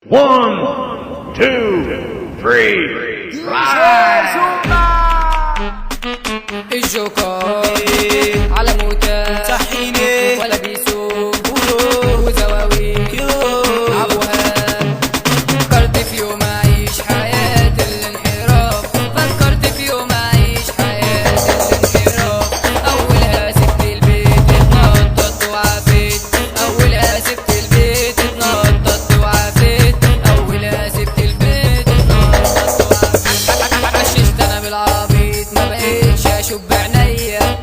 1 2 3 الجوكر على موته صحيني ولا بيسوق وزواوي عبوها. فكرت في يوم اعيش حياة الانحراف، فكرت في يوم اعيش حياة الانحراف. اولها سبت البيت اتنطط وعافيت، اولها سبت البيت اتنطط وعافيت، اولها سبت البيت اتنطط وعافيت. عششت انا بالعربيت ما بقيتش اشوف بعينيا.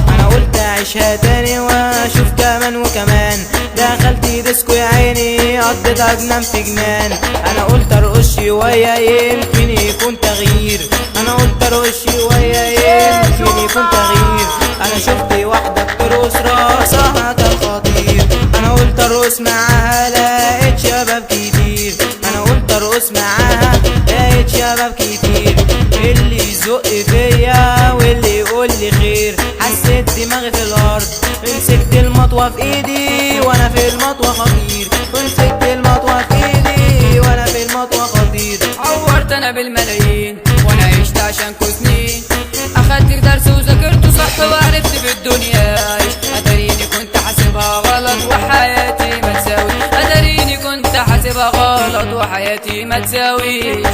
انا قلت اعيشها تاني واشوف كمان وكمان. دخلت ديسكو يا عيني قضيت اجنان في جنان. انا قلت ارقص شويه يمكن يكون تغيير، انا قلت ارقص شويه يمكن يكون تغيير. انا شفت واحده بترقص راسها كان خطير، انا قلت ارقص معاها لقيت شباب كتير، انا قلت ارقص معاها لقيت شباب كتير. اللي يزق فيا واللي يقول لي خير. حسيت دماغي في الارض، مسكت المطوه في ايدي وانا في المطوه خطير، مسكت المطوه في ايدي وانا في المطوه خطير. عورت انا بالملايين وانا عشت عشانكو سنين. اخدت درس وذاكرته صح وعرفت في الدنيا اعيش. اتاريني كنت حاسبها غلط وحياتي ما تساوي، اتاريني كنت حاسبها غلط وحياتي ما تساويش.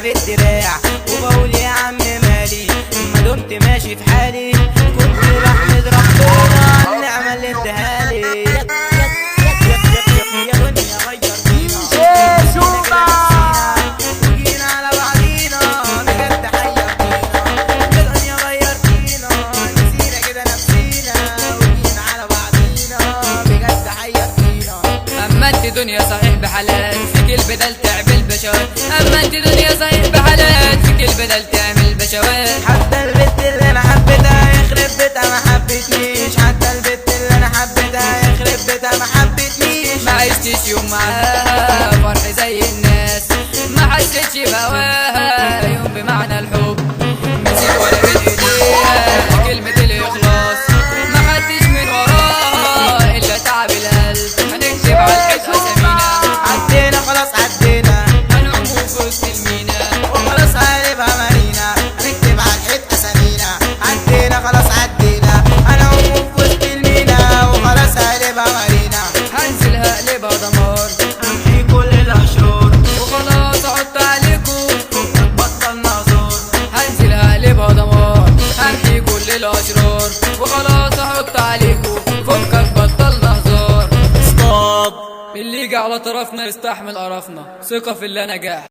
بالدراع وبقول يا عم مالي ما دمت ماشي في حالي. كنت بحمد ربنا على النعمة اللي ادهالي. يا دنيا غير فينا وجينا على بعضينا بجد حيرتينا. يا دنيا غير فينا نسينا كده نفسينا وجينا على بعضينا بجد حيرتينا. اما انت دنيا صحيح بحالات فيك البدل تعمل بشوات، اما انت دنيا صحيح بحالات فيك البدل تعمل بشوات. حتى البت اللي انا حبيتها يخرب بيتها ما حبتنيش، حتى البت اللي انا حبيتها يخرب بيتها ما حبتنيش. ما عشتش يوم معاها فرح زي الناس، ما حسيتش بهواها يوم بمعنى الحب. نسيت ولا بين ايديها كلمة الاخلاص، ما خدتش من وراها الا تعب القلب. هنكتب على الحيط اسامينا، عدينا خلاص عدينا هنقوم في وسط المينا وخلاص هنبقى مارينا. هنكتب على الحيط اسامينا، عدينا خلاص عدينا هنقوم في وسط المينا وخلاص هنبقى مارينا. هنزل هقلبها دمار امحي كل الاشرار وخلاص احط عليكم بطلنا زور. هنزل هقلبها دمار همحي كل الاشرار وخلاص احط عليكم فكك بطلنا هزار. اصطاد اللي يجي على طرفنا يستحمل قرفنا، ثقة في اللي نجاح.